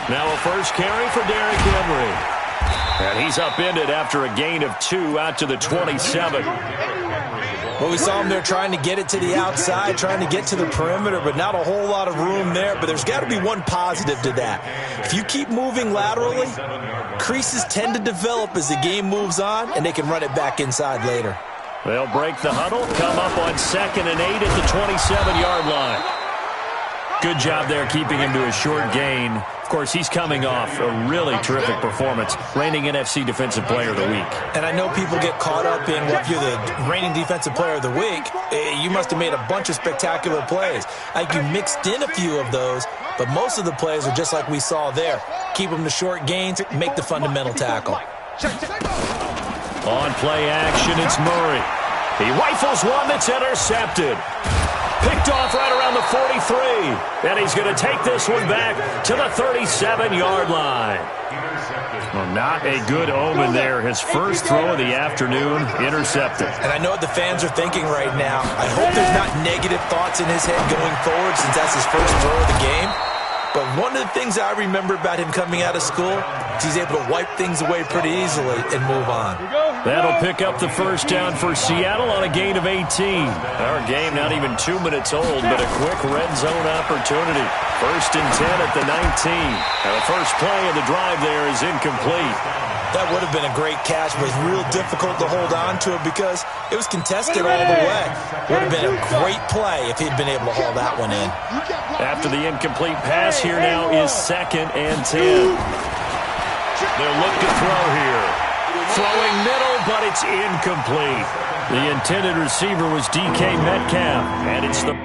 Now a first carry for Derrick Henry. And he's upended after a gain of 2 out to the 27. Well, we saw him there trying to get it to the outside, trying to get to the perimeter, but not a whole lot of room there. But there's got to be one positive to that. If you keep moving laterally, creases tend to develop as the game moves on, and they can run it back inside later. They'll break the huddle, come up on 2nd and 8 at the 27-yard line. Good job there keeping him to a short gain. Of course, he's coming off a really terrific performance, reigning NFC Defensive Player of the Week. And I know people get caught up in, well, if you're the reigning Defensive Player of the Week, you must have made a bunch of spectacular plays. I think you mixed in a few of those, but most of the plays are just like we saw there. Keep them to short gains, make the fundamental tackle. On play action, it's Murray. He rifles one that's intercepted. Picked off right around the 43. And he's going to take this one back to the 37-yard line. Well, not a good omen there. His first throw of the afternoon intercepted. And I know what the fans are thinking right now. I hope there's not negative thoughts in his head going forward since that's his first throw of the game. But one of the things I remember about him coming out of school is he's able to wipe things away pretty easily and move on. That'll pick up the first down for Seattle on a gain of 18. Our game not even 2 minutes old, but a quick red zone opportunity. 1st and 10 at the 19. And the first play of the drive there is incomplete. That would have been a great catch, but it's real difficult to hold on to it because it was contested all the way. Would have been a great play if he'd been able to haul that one in. After the incomplete pass, here now is 2nd and 10. They'll look to throw here. Throwing middle, but it's incomplete. The intended receiver was DK Metcalf, and it's the...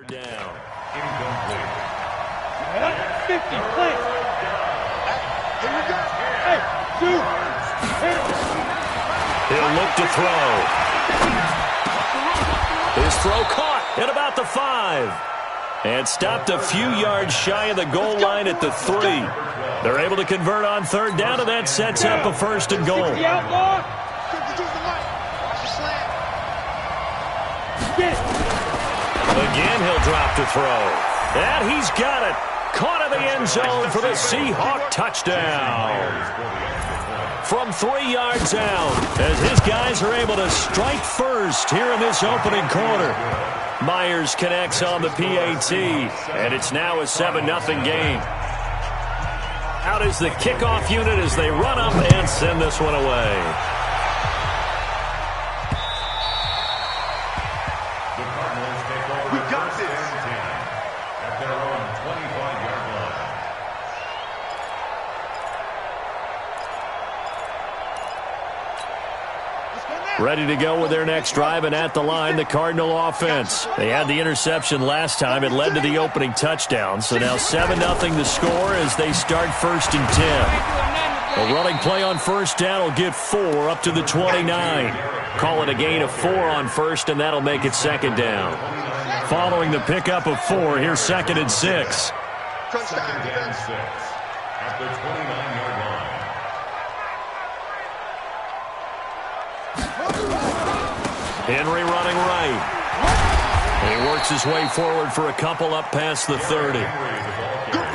down. 50, play. Here we go. Hey, shoot. He'll look to throw. His throw caught at about the 5. And stopped a few yards shy of the goal line at the 3. They're able to convert on 3rd down, and that sets up a 1st and goal. Again, he'll drop to throw. And he's got it. Caught in the end zone for the Seahawk touchdown. From 3 yards out, as his guys are able to strike first here in this opening quarter. Myers connects on the PAT, and it's now a 7-0 game. Out is the kickoff unit as they run up and send this one away. Ready to go with their next drive, and at the line, the Cardinal offense. They had the interception last time. It led to the opening touchdown. So now 7-0 the score as they start 1st and 10. A running play on 1st down will get 4 up to the 29. Call it a gain of 4 on 1st, and that'll make it 2nd down. Following the pickup of 4, here's 2nd and 6. 2nd and 6 at the 29-yard line. Henry running right. He works his way forward for a couple up past the 30.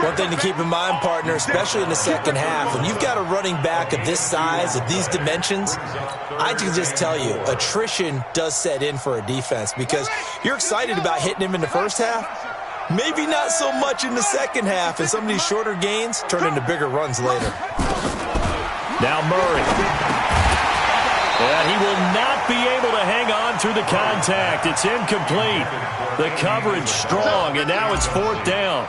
One thing to keep in mind, partner, especially in the second half, when you've got a running back of this size, of these dimensions, I can just tell you, attrition does set in for a defense because you're excited about hitting him in the first half. Maybe not so much in the second half, and some of these shorter gains turn into bigger runs later. Now Murray. And he will not be able to hang on through the contact. It's incomplete. The coverage strong, and now it's 4th down.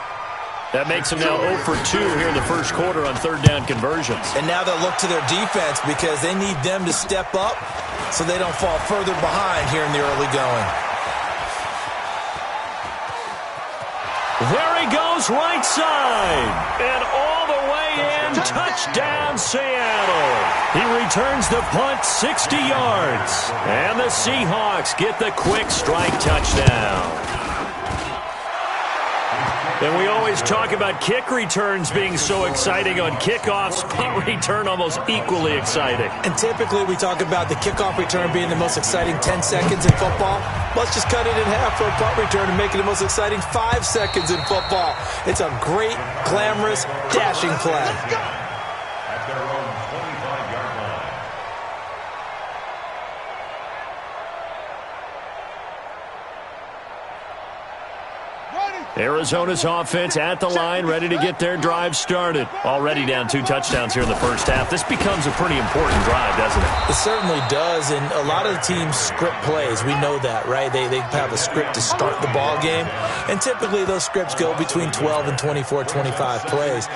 That makes him now 0 for 2 here in the first quarter on 3rd down conversions. And now they'll look to their defense because they need them to step up so they don't fall further behind here in the early going. There he goes. goes right side. And all the way in, touchdown Seattle. He returns the punt 60 yards. And the Seahawks get the quick strike touchdown. And we always talk about kick returns being so exciting on kickoffs. Punt return almost equally exciting. And typically we talk about the kickoff return being the most exciting 10 seconds in football. Let's just cut it in half for a punt return and make it the most exciting 5 seconds in football. It's a great, glamorous, dashing play. At their own 25-yard line. Arizona's offense at the line, ready to get their drive started. Already down 2 touchdowns here in the first half. This becomes a pretty important drive, doesn't it? It certainly does, and a lot of the teams script plays. We know that, right? They have a script to start the ball game, and typically those scripts go between 12 and 24, 25 plays.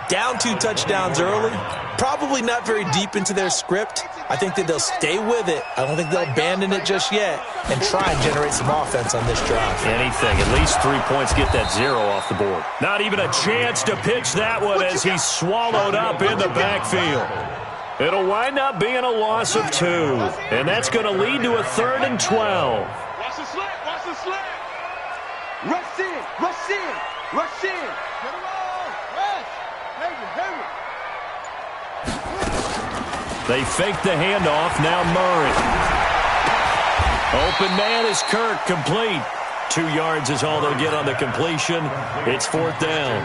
Down 2 touchdowns early, probably not very deep into their script. I think that they'll stay with it. I don't think they'll abandon it just yet and try and generate some offense on this drive. Anything. At least 3 points. Get that 0 off the board. Not even a chance to pitch that one as he's swallowed up in the backfield. It'll wind up being a loss of 2. And that's going to lead to a 3rd and 12. Watch the slant. Watch the slant. Rush in. Rush in. Rush in. Get him on. Rush. Hurry. They fake the handoff. Now Murray. Open man is Kirk. Complete. 2 yards is all they'll get on the completion. It's 4th down.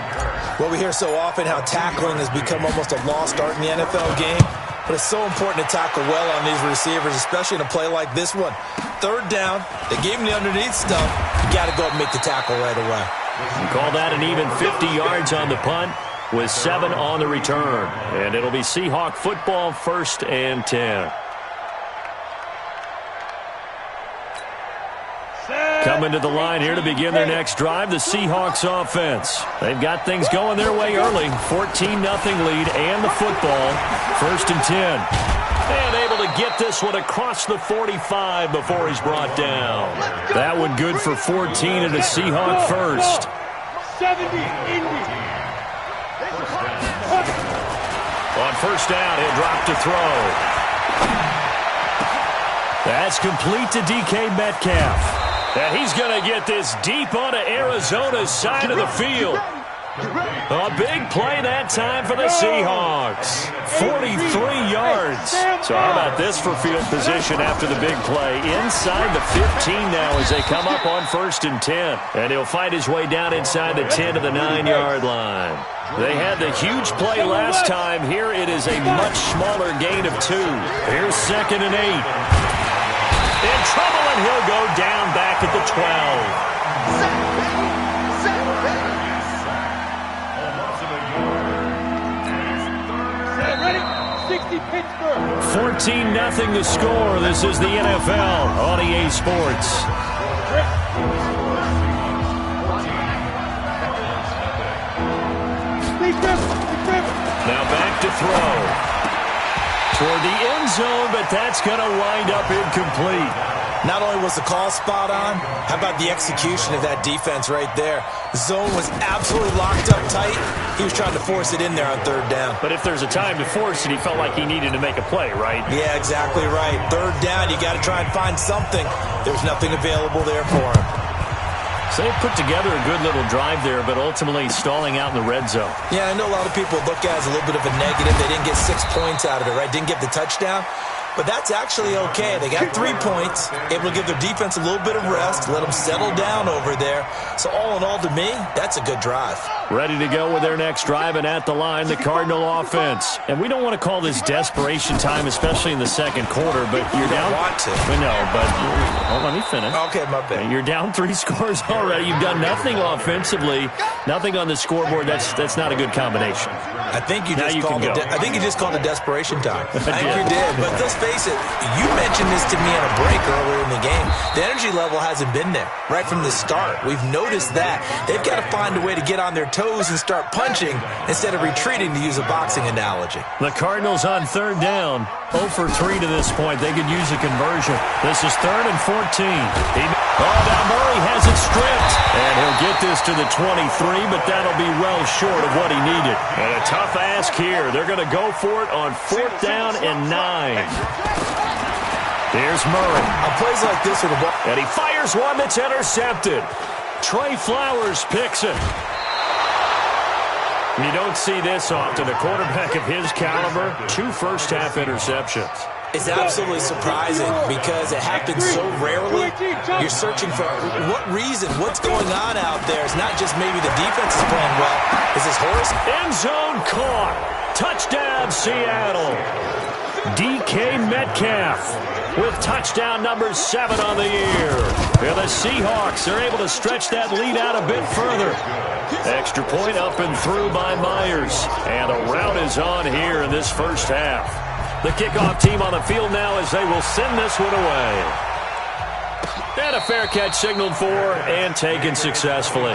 Well, we hear so often how tackling has become almost a lost art in the NFL game. But it's so important to tackle well on these receivers, especially in a play like this one. 3rd down. They gave him the underneath stuff. You got to go up and make the tackle right away. You call that an even 50 yards on the punt, with 7 on the return. And it'll be Seahawk football, 1st and 10. Coming to the line here to begin their next drive, the Seahawks offense. They've got things going their way early. 14-0 lead and the football. 1st and 10. And able to get this one across the 45 before he's brought down. That one good for 14 and a Seahawk first. 70, Indy. On 1st down, he'll drop to throw. That's complete to DK Metcalf. And he's going to get this deep onto Arizona's side of the field. A big play that time for the Seahawks. 43 yards. So how about this for field position after the big play? Inside the 15 now as they come up on 1st and 10. And he'll fight his way down inside the 10 to the 9-yard line. They had the huge play last time. Here it is a much smaller gain of 2. Here's 2nd and 8. In trouble, and he'll go down back at the 12. 14-0 the score. This is the NFL on EA Sports. Now back to throw. Toward the end zone, but that's going to wind up incomplete. Not only was the call spot on, how about the execution of that defense right there? Zone was absolutely locked up tight. He was trying to force it in there on 3rd down. But if there's a time to force it, he felt like he needed to make a play, right? Yeah, exactly right. 3rd down, you got to try and find something. There's nothing available there for him. So they put together a good little drive there, but ultimately stalling out in the red zone. Yeah, I know a lot of people look at it as a little bit of a negative. They didn't get 6 points out of it, right? Didn't get the touchdown. But that's actually okay. They got 3 points, able to give their defense a little bit of rest, let them settle down over there. So all in all, to me, that's a good drive. Ready to go with their next drive, and at the line, the Cardinal offense. And we don't want to call this desperation time, especially in the 2nd quarter, but you're down. Don't want to. No, but let me finish. Okay, my bad. You're down 3 scores already. You've done nothing offensively, nothing on the scoreboard. That's not a good combination. I think you just called it desperation time. I think you did. But let's face it, you mentioned this to me on a break earlier in the game. The energy level hasn't been there right from the start. We've noticed that. They've got to find a way to get on their toes and start punching instead of retreating, to use a boxing analogy. The Cardinals on 3rd down. 0 for 3 to this point. They could use a conversion. This is 3rd and 14. Now Murray has it stripped. And he'll get this to the 23, but that'll be well short of what he needed. And a tough ask here. They're going to go for it on 4th down and 9. Here's Murray. On plays like this with the ball. And he fires one that's intercepted. Trey Flowers picks it. You don't see this often. A quarterback of his caliber, 2 first-half interceptions. It's absolutely surprising because it happens so rarely. You're searching for what reason, what's going on out there. It's not just maybe the defense is playing well. Is this horse? End zone caught. Touchdown, Seattle. DK Metcalf with touchdown number 7 on the year. And the Seahawks are able to stretch that lead out a bit further. Extra point up and through by Myers. And a rout is on here in this first half. The kickoff team on the field now as they will send this one away. And a fair catch signaled for and taken successfully.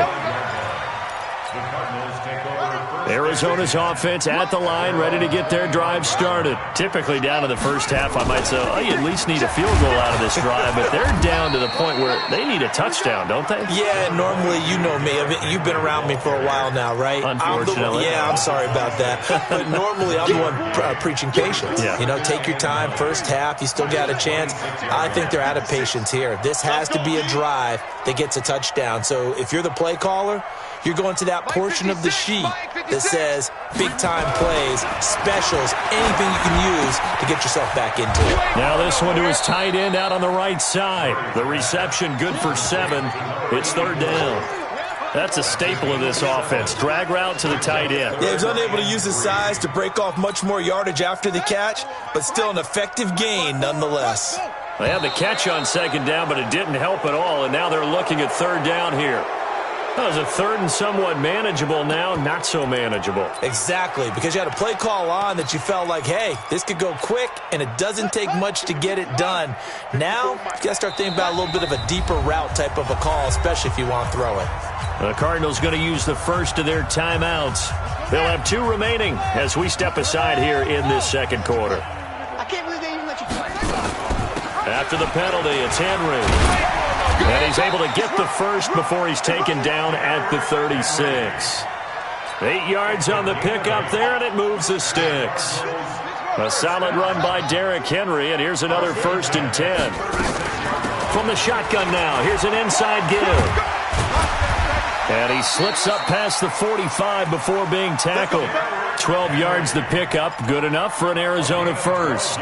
Arizona's offense at the line, ready to get their drive started. Typically down to the first half, I might say, oh, you at least need a field goal out of this drive, but they're down to the point where they need a touchdown, don't they? Yeah, normally, you know me. You've been around me for a while now, right? Unfortunately. I'm sorry about that. But normally, I'm the one preaching patience. Yeah. You know, take your time, first half, you still got a chance. I think they're out of patience here. This has to be a drive that gets a touchdown. So if you're the play caller, you're going to that portion of the sheet that says big-time plays, specials, anything you can use to get yourself back into it. Now this one to his tight end out on the right side. The reception good for 7. It's 3rd down. That's a staple of this offense. Drag route to the tight end. Yeah, he's unable to use his size to break off much more yardage after the catch, but still an effective gain nonetheless. They had the catch on 2nd down, but it didn't help at all, and now they're looking at 3rd down here. That was a 3rd and somewhat manageable now, not so manageable. Exactly, because you had a play call on that you felt like, hey, this could go quick, and it doesn't take much to get it done. Now, you got to start thinking about a little bit of a deeper route type of a call, especially if you want to throw it. The Cardinals going to use the first of their timeouts. They'll have 2 remaining as we step aside here in this 2nd quarter. I can't believe they even let you play. After the penalty, it's Henry. And he's able to get the first before he's taken down at the 36. 8 yards on the pickup there, and it moves the sticks. A solid run by Derrick Henry, and here's another 1st and 10. From the shotgun now, here's an inside give. And he slips up past the 45 before being tackled. 12 yards the pickup, good enough for an Arizona first.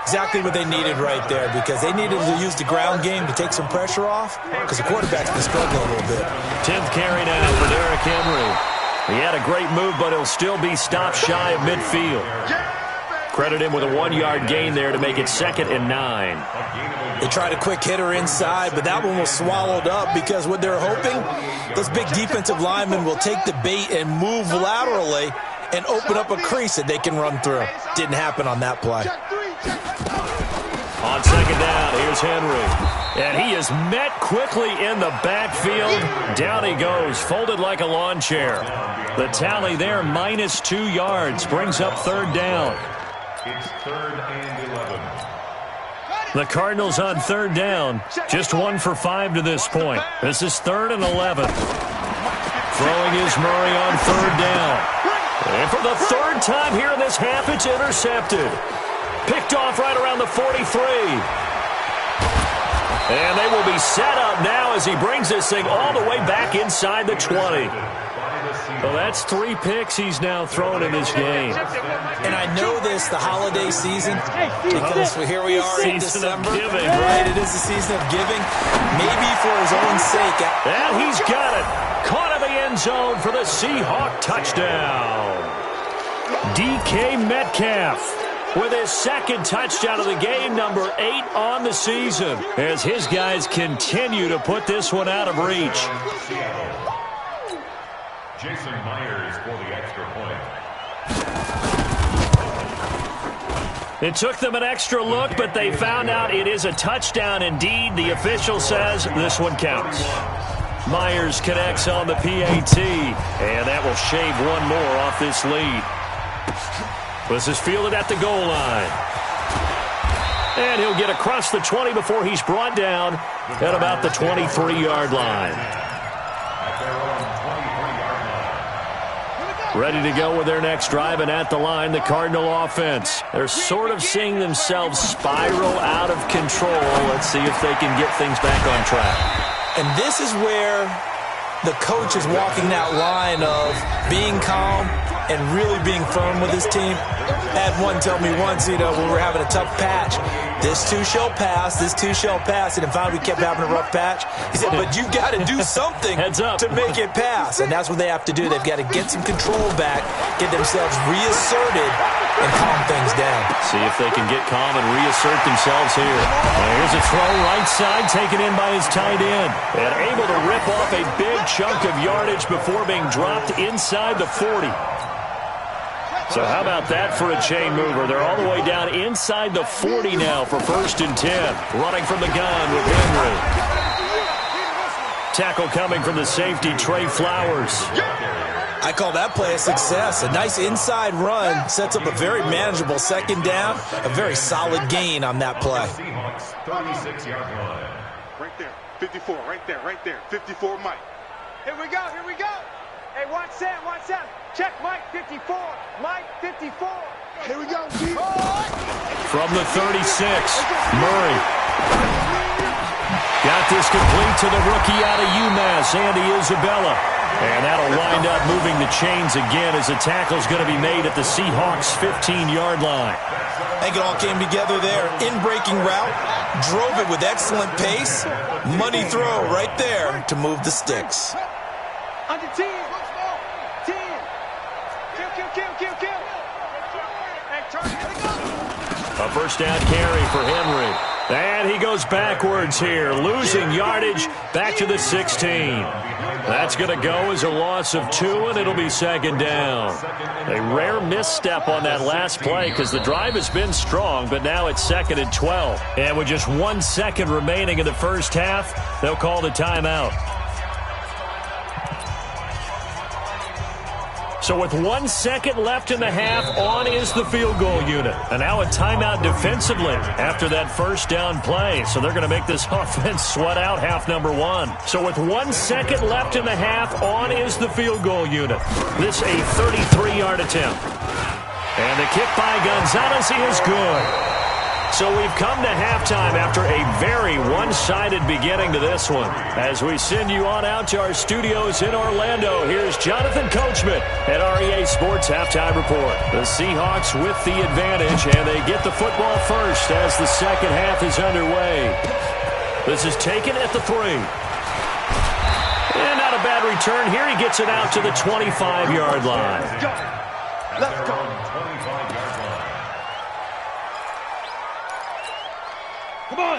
Exactly what they needed right there, because they needed to use the ground game to take some pressure off, because the quarterback's been struggling a little bit. 10th carry now for Derrick Henry. He had a great move, but he'll still be stopped shy of midfield. Credit him with a 1-yard gain there to make it 2nd and 9. They tried a quick hitter inside, but that one was swallowed up because what they're hoping, those big defensive linemen will take the bait and move laterally and open up a crease that they can run through. Didn't happen on that play. On 2nd down, here's Henry. And he is met quickly in the backfield. Down he goes, folded like a lawn chair. The tally there, -2 yards, brings up 3rd down. It's 3rd and 11. The Cardinals on 3rd down, just 1 for 5 to this point. This is 3rd and 11. Throwing is Murray on 3rd down. And for the 3rd time here in this half, it's intercepted. Picked off right around the 43. And they will be set up now as he brings this thing all the way back inside the 20. Well, that's 3 picks he's now thrown in this game. And I know this, the holiday season, because here we are in December. Season of giving. Right, it is the season of giving. Maybe for his own sake. And he's got it. Caught in the end zone for the Seahawk touchdown. DK Metcalf with his 2nd touchdown of the game, number 8 on the season, as his guys continue to put this one out of reach. Jason Myers for the extra point. It took them an extra look, but they found out it is a touchdown indeed. The official says this one counts. Myers connects on the PAT, and that will shave one more off this lead. This is fielded at the goal line. And he'll get across the 20 before he's brought down at about the 23-yard line. Ready to go with their next drive, and at the line, the Cardinal offense. They're sort of seeing themselves spiral out of control. Let's see if they can get things back on track. And this is where the coach is walking that line of being calm and really being firm with his team. I had one tell me once, when we were having a tough patch, this too shall pass, this too shall pass. And finally we kept having a rough patch. He said, but you've got to do something to make it pass. And that's what they have to do. They've got to get some control back, get themselves reasserted, and calm things down. See if they can get calm and reassert themselves here. And here's a throw right side, taken in by his tight end. And able to rip off a big chunk of yardage before being dropped inside the 40. So how about that for a chain mover? They're all the way down inside the 40 now for 1st and 10. Running from the gun with Henry. Tackle coming from the safety, Trey Flowers. I call that play a success. A nice inside run sets up a very manageable 2nd down. A very solid gain on that play. Seahawks 36-yard line. Right there. 54. Right there. 54, Mike. Here we go. Hey, watch Sam. Check Mike 54. Mike 54. Here we go. From the 36, Murray. Got this complete to the rookie out of UMass, Andy Isabella. And that'll wind up moving the chains again as the tackle's going to be made at the Seahawks' 15-yard line. I think it all came together there. In-breaking route, drove it with excellent pace. Money throw right there to move the sticks. Under 10. 10. Kill. Hey, Charlie, here we go. A 1st down carry for Henry. And he goes backwards here, losing yardage back to the 16. That's going to go as a loss of 2, and it'll be 2nd down. A rare misstep on that last play because the drive has been strong, but now it's 2nd and 12. And with just 1 second remaining in the first half, they'll call the timeout. So with 1 second left in the half, on is the field goal unit. And now a timeout defensively after that 1st down play. So they're going to make this offense sweat out half number 1. So with 1 second left in the half, on is the field goal unit. This a 33-yard attempt. And the kick by Gonzalez is good. So we've come to halftime after a very one-sided beginning to this one. As we send you on out to our studios in Orlando, here's Jonathan Coachman at REA Sports Halftime Report. The Seahawks with the advantage, and they get the football first as the 2nd half is underway. This is taken at the 3. And not a bad return here. He gets it out to the 25-yard line. Let's go.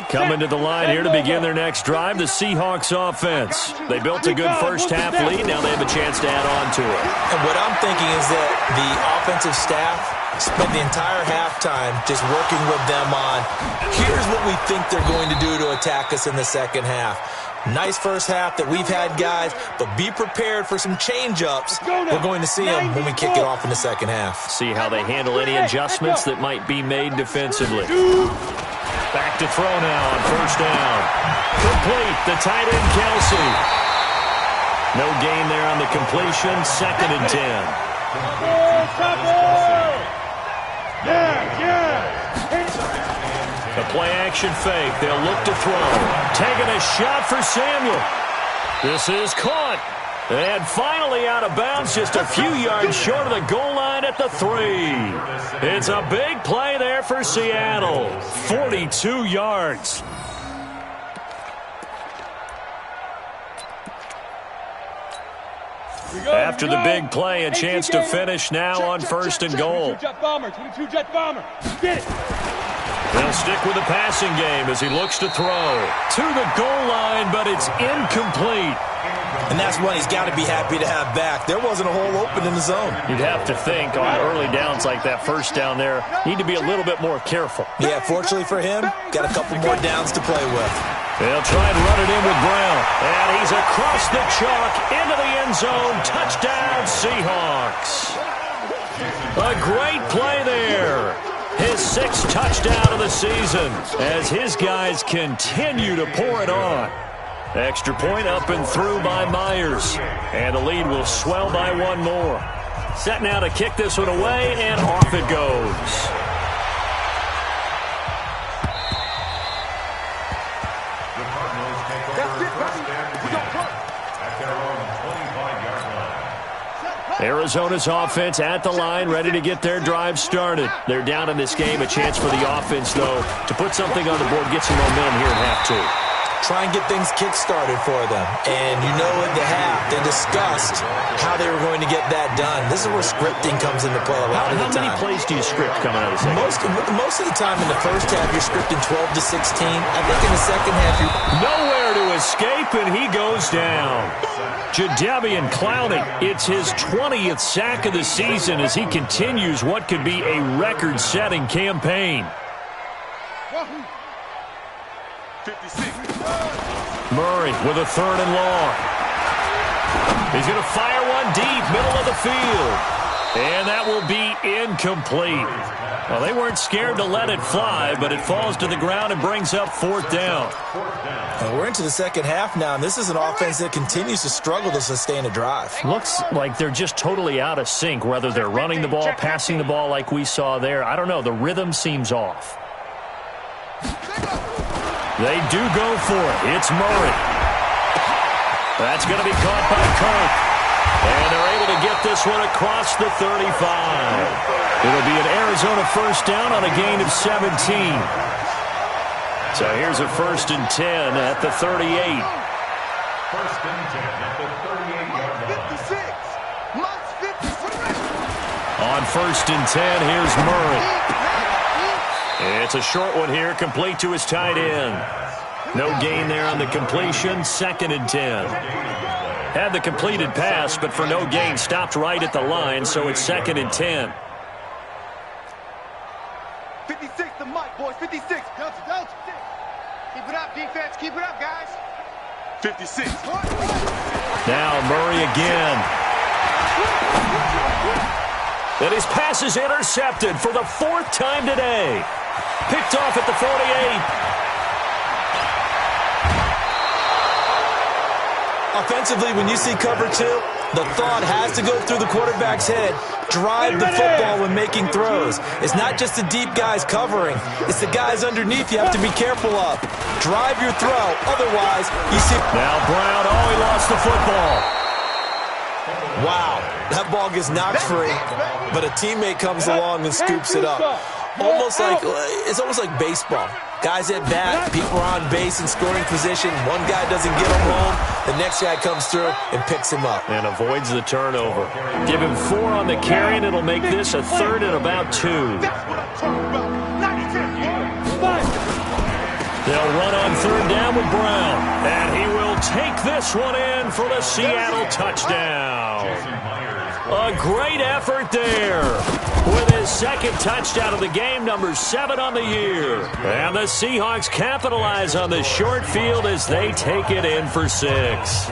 Coming to the line here to begin their next drive, the Seahawks offense. They built a good first half lead. Now they have a chance to add on to it. And what I'm thinking is that the offensive staff spent the entire halftime just working with them on, here's what we think they're going to do to attack us in the 2nd half. Nice first half that we've had, guys, but be prepared for some change-ups. We're going to see them when we kick it off in the 2nd half. See how they handle any adjustments that might be made defensively. Back to throw now on 1st down. Complete, the tight end, Kelsey. No gain there on the completion, 2nd and 10. The play-action fake. They'll look to throw. Taking a shot for Samuel. This is caught. And finally out of bounds, just a few yards short of the goal line at the 3. It's a big play there for Seattle. 42 yards. After the big play, a chance to finish now on 1st and goal. 22 jet bomber. Get it. They'll stick with the passing game as he looks to throw. To the goal line, but it's incomplete. And that's one he's got to be happy to have back. There wasn't a hole open in the zone. You'd have to think on early downs like that 1st down there, need to be a little bit more careful. Yeah, fortunately for him, got a couple more downs to play with. They'll try and run it in with Brown. And he's across the chalk into the end zone. Touchdown, Seahawks. A great play there. His 6th touchdown of the season as his guys continue to pour it on. Extra point up and through by Myers. And the lead will swell by one more. Set now to kick this one away, and off it goes. Arizona's offense at the line, ready to get their drive started. They're down in this game. A chance for the offense, though, to put something on the board, get some momentum here at half two. Try and get things kick-started for them. And you know at the half, they discussed how they were going to get that done. This is where scripting comes into play a lot of the time. How many plays do you script coming out of the second? Most of the time in the first half, you're scripting 12 to 16. I think in the second half, you're... Nowhere to escape, and he goes down. Jadeveon Clowney, it's his 20th sack of the season as he continues what could be a record-setting campaign. 56. Murray with a 3rd and long. He's going to fire one deep, middle of the field. And that will be incomplete. Well, they weren't scared to let it fly, but it falls to the ground and brings up 4th down. We're into the second half now, and this is an offense that continues to struggle to sustain a drive. Looks like they're just totally out of sync, whether they're running the ball, passing the ball like we saw there. I don't know. The rhythm seems off. They do go for it. It's Murray. That's going to be caught by Kirk. And they're able to get this one across the 35. It'll be an Arizona 1st down on a gain of 17. So here's a 1st and 10 at the 38. 1st and 10 at the 38-yard line. On 1st and 10, here's Murray. It's a short one here, complete to his tight end. No gain there on the completion, 2nd and 10. Had the completed pass, but for no gain, stopped right at the line, so it's 2nd and 10. 56 to Mike, boys, 56. Don't. Keep it up, defense, keep it up, guys. 56. Now Murray again. And his pass is intercepted for the 4th time today. Picked off at the 48. Offensively, when you see cover 2, the thought has to go through the quarterback's head. Drive the football when making throws. It's not just the deep guys covering. It's the guys underneath you have to be careful of. Drive your throw. Otherwise, you see... Now Brown, he lost the football. Wow, that ball gets knocked free, but a teammate comes along and scoops it up. It's almost like baseball. Guys at bat, people are on base in scoring position. One guy doesn't get him home, the next guy comes through and picks him up. And avoids the turnover. Give him 4 on the carry, and it'll make this a 3rd and about 2. They'll run on 3rd down with Brown. And he will take this one in for the Seattle touchdown. A great effort there. With his 2nd touchdown of the game, number 7 on the year. And the Seahawks capitalize on the short field as they take it in for 6.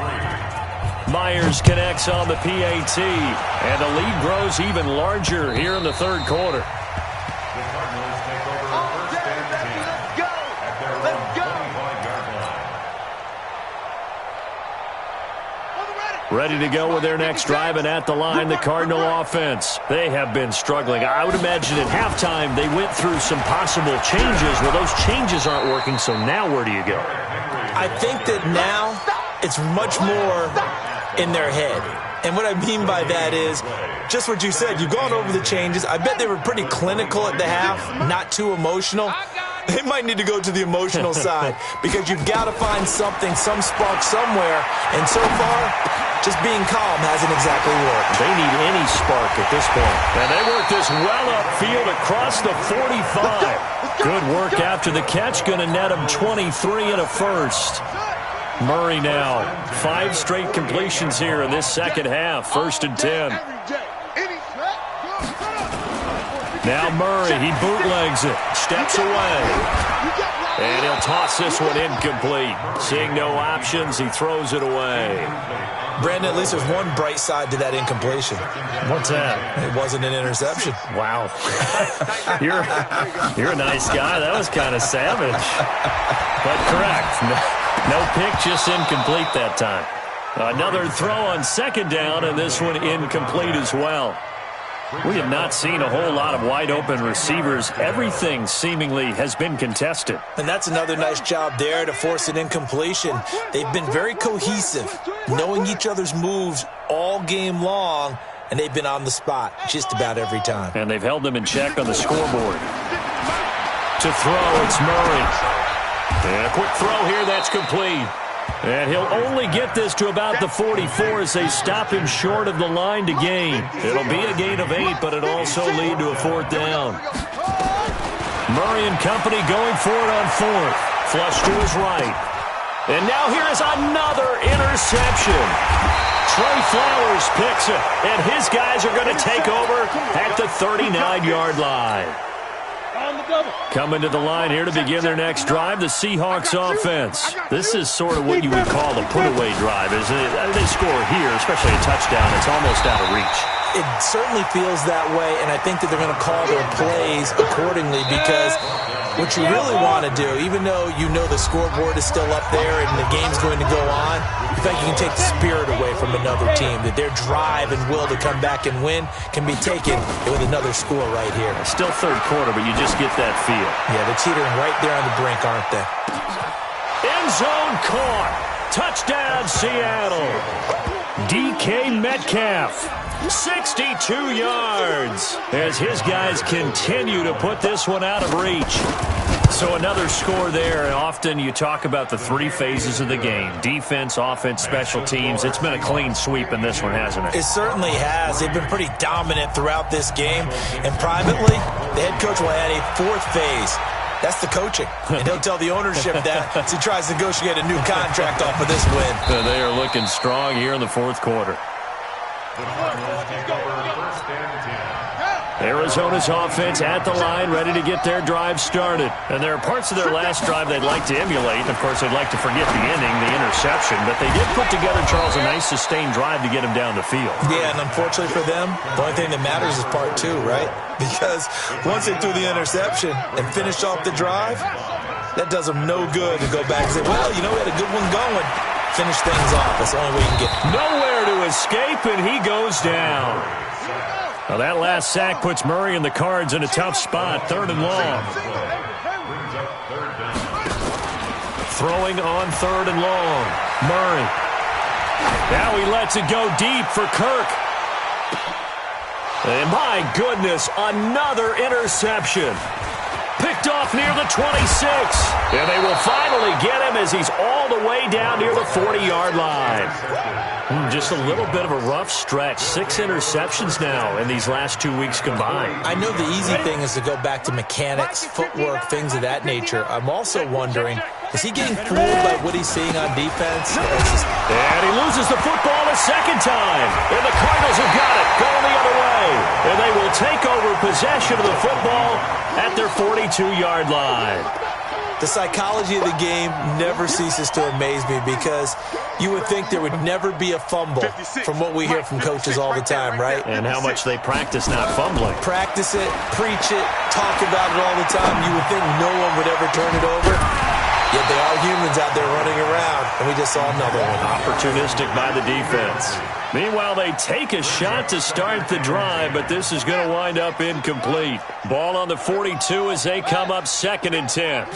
Myers connects on the PAT. And the lead grows even larger here in the 3rd quarter. Ready to go with their next drive, and at the line, the Cardinal offense. They have been struggling. I would imagine at halftime they went through some possible changes. Well, those changes aren't working, so now where do you go? I think that now it's much more in their head. And what I mean by that is just what you said. You've gone over the changes. I bet they were pretty clinical at the half, not too emotional. They might need to go to the emotional side because you've got to find something, some spark somewhere. And so far, just being calm hasn't exactly worked. They need any spark at this point. And they work this well upfield across the 45. Good work after the catch. Going to net them 23 and a 1st. Murray now. 5 straight completions here in this second half. 1st and 10. Now Murray, he bootlegs it. Steps away. And he'll toss this one incomplete. Seeing no options, he throws it away. Brandon, at least there's one bright side to that incompletion. What's that? It wasn't an interception. Wow. You're a nice guy. That was kind of savage. But correct. No pick, just incomplete that time. Another throw on second down, and this one incomplete as well. We have not seen a whole lot of wide-open receivers. Everything seemingly has been contested. And that's another nice job there to force an incompletion. They've been very cohesive, knowing each other's moves all game long, and they've been on the spot just about every time. And they've held them in check on the scoreboard. To throw, it's Murray. And a quick throw here, that's complete. And he'll only get this to about the 44 as they stop him short of the line to gain. It'll be a gain of 8, but it'll also lead to a 4th down. Murray and company going for it on 4th. Flush to his right. And now here is another interception. Trey Flowers picks it, and his guys are going to take over at the 39-yard line. Coming to the line here to begin their next drive, the Seahawks offense. This is sort of what you would call the put-away drive, isn't it? They score here, especially a touchdown. It's almost out of reach. It certainly feels that way, and I think that they're going to call their plays accordingly because what you really want to do, even though you know the scoreboard is still up there and the game's going to go on, you think you can take the spirit away from another team, that their drive and will to come back and win can be taken with another score right here. Still third quarter, but you just get that feel. Yeah, they're teetering right there on the brink, aren't they? End zone caught. Touchdown, Seattle. DK Metcalf. 62 yards as his guys continue to put this one out of reach. So another score there, and often you talk about the 3 phases of the game. Defense, offense, special teams. It's been a clean sweep in this one, hasn't it? It certainly has. They've been pretty dominant throughout this game. And privately, the head coach will add a 4th phase. That's the coaching. And he'll tell the ownership that as he tries to negotiate a new contract off of this win. They are looking strong here in the 4th quarter. Arizona's offense at the line, ready to get their drive started. And there are parts of their last drive they'd like to emulate. Of course, they'd like to forget the ending, the interception. But they did put together, Charles, a nice sustained drive to get him down the field. Yeah, and unfortunately for them, the only thing that matters is part 2, right? Because once they threw the interception and finished off the drive, that does them no good to go back and say, well, you know, we had a good one going. Finish things off. That's the only way you can get. Nowhere to escape, and he goes down. Now that last sack puts Murray and the Cards in a tough spot, 3rd and long. Throwing on 3rd and long. Murray. Now he lets it go deep for Kirk. And my goodness, another interception. Picked off near the 26. And they will finally get him as he's all the way down near the 40-yard line. Just a little bit of a rough stretch. 6 interceptions now in these last 2 weeks combined. I know the easy thing is to go back to mechanics, footwork, things of that nature. I'm also wondering, is he getting fooled by what he's seeing on defense? And he loses the football a second time. And the Cardinals have got it, going the other way. And they will take over possession of the football at their 42-yard line. The psychology of the game never ceases to amaze me because you would think there would never be a fumble from what we hear from coaches all the time, right? And how much they practice not fumbling. Practice it, preach it, talk about it all the time. You would think no one would ever turn it over. Yet they are humans out there running around, and we just saw another one. Opportunistic by the defense. Meanwhile, they take a shot to start the drive, but this is going to wind up incomplete. Ball on the 42 as they come up 2nd and 10.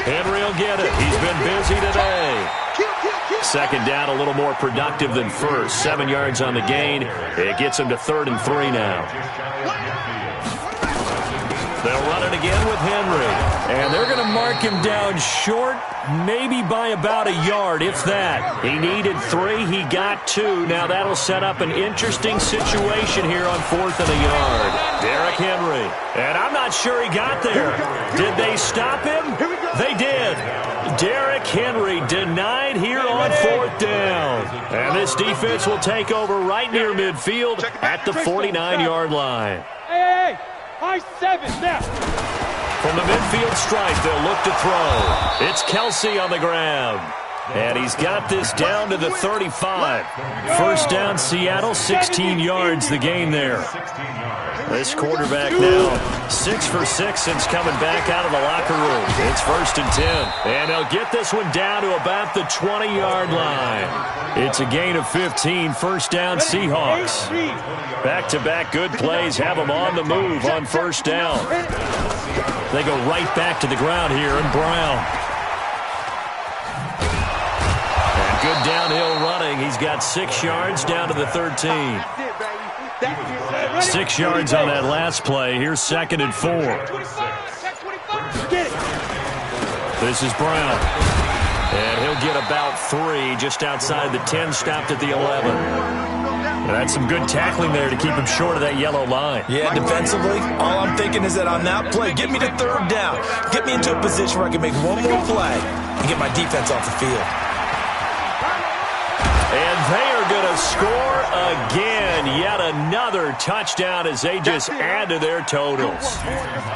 Henry will get it. He's been busy today. 2nd down, a little more productive than first. 7 yards on the gain. It gets him to 3rd and 3 now. They'll run it again with Henry. And they're going to mark him down short, maybe by about a yard, if that. He needed 3. He got 2. Now that'll set up an interesting situation here on 4th and a yard. Derrick Henry. And I'm not sure he got there. Did they stop him? They did. Derrick Henry denied here on 4th down. And this defense will take over right near midfield at the 49-yard line. Hey! High 7 now. From the midfield stripe, they'll look to throw. It's Kelsey on the ground. And he's got this down to the 35. First down, Seattle, 16 yards the gain there. This quarterback now 6 for 6 since coming back out of the locker room. It's 1st and 10. And they'll get this one down to about the 20-yard line. It's a gain of 15. First down, Seahawks. Back-to-back good plays have them on the move on first down. They go right back to the ground here, and Brown. And good downhill running. He's got 6 yards down to the 13. 6 yards on that last play. Here's 2nd and 4. This is Brown. And he'll get about 3 just outside the 10, stopped at the 11. And that's some good tackling there to keep him short of that yellow line. Yeah, defensively, all I'm thinking is that on that play, get me to 3rd down. Get me into a position where I can make one more play and get my defense off the field. And they are going to score again. Yet another touchdown as they just add to their totals.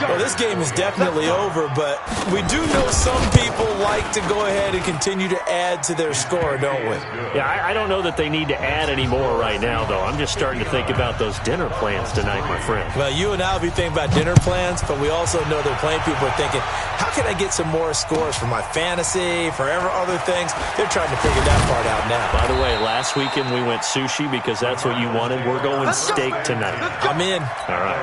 Well, this game is definitely over, but we do know some people like to go ahead and continue to add to their score, don't we? Yeah, I don't know that they need to add any more right now, though. I'm just starting to think about those dinner plans tonight, my friend. Well, you and I will be thinking about dinner plans, but we also know they're playing people are thinking, how can I get some more scores for my fantasy, for other things? They're trying to figure that part out now. By the way, last weekend we went sushi because that's what you wanted. We're going steak tonight. I'm in. All right.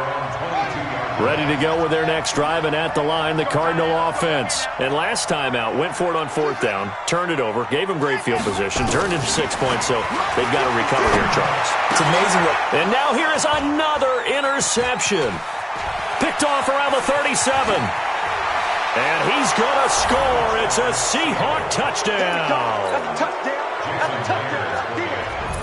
Ready to go with their next drive, and at the line, the Cardinal offense. And last time out, went for it on 4th down, turned it over, gave them great field position, turned into 6 points, so they've got to recover here, Charles. It's amazing what... And now here is another interception. Picked off around the 37. And he's going to score. It's a Seahawk touchdown. That's a touchdown. That's a touchdown.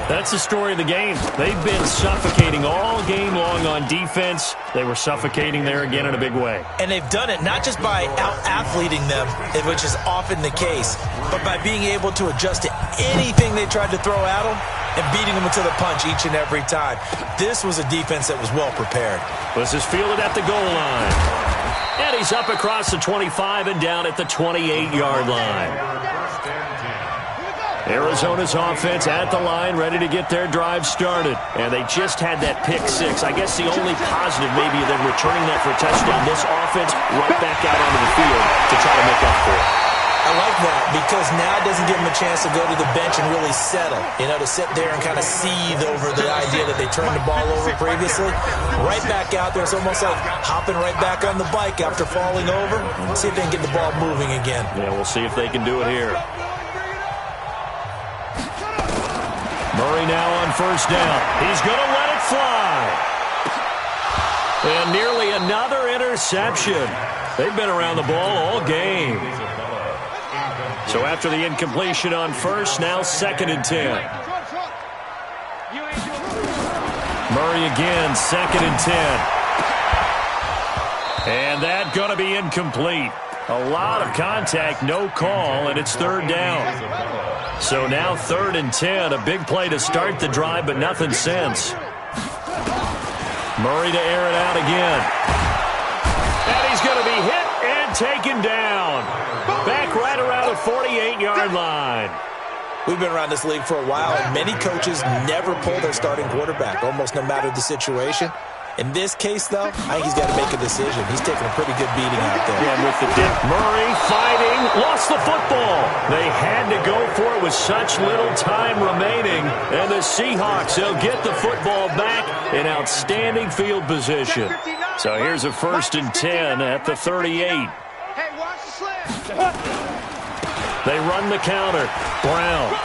That's the story of the game. They've been suffocating all game long on defense. They were suffocating there again in a big way. And they've done it not just by out-athleting them, which is often the case, but by being able to adjust to anything they tried to throw at them and beating them into the punch each and every time. This was a defense that was well prepared. This is fielded at the goal line. And he's up across the 25 and down at the 28-yard line. Arizona's offense at the line, ready to get their drive started. And they just had that pick 6. I guess the only positive maybe of them returning that for a touchdown. This offense right back out onto the field to try to make up for it. I like that because now it doesn't give them a chance to go to the bench and really settle. You know, to sit there and kind of seethe over the idea that they turned the ball over previously. Right back out there. It's almost like hopping right back on the bike after falling over. See if they can get the ball moving again. Yeah, we'll see if they can do it here. Murray now on first down. He's going to let it fly. And nearly another interception. They've been around the ball all game. So after the incompletion on first, now 2nd and 10. Murray again, 2nd and 10. And that going to be incomplete. A lot of contact, no call, and it's 3rd down. So now 3rd and 10, a big play to start the drive, but nothing since. Murray to air it out again. And he's going to be hit and taken down. Back right around the 48-yard line. We've been around this league for a while, and many coaches never pull their starting quarterback, almost no matter the situation. In this case, though, I think he's got to make a decision. He's taking a pretty good beating out there. Yeah, with the dip. Murray fighting, lost the football. They had to go for it with such little time remaining. And the Seahawks, they'll get the football back in outstanding field position. So here's a 1st and 10 at the 38. Hey, watch the slam. They run the counter. Brown.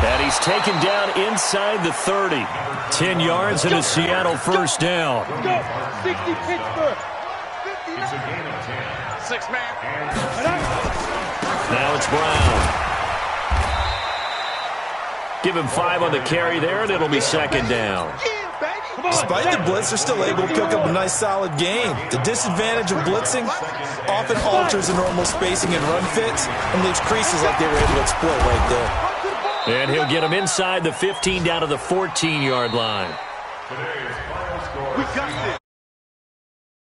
And he's taken down inside the 30. 10 yards and a Seattle first down. Go. 60 Pittsburgh. It's a gain of 10. 6 man. Now it's Brown. Give him 5 on the carry there, and it'll be 2nd down. Despite the blitz, they're still able to pick up a nice, solid gain. The disadvantage of blitzing often alters the normal spacing and run fits and leaves creases like they were able to exploit right there. And he'll get him inside the 15 down to the 14-yard line. Today's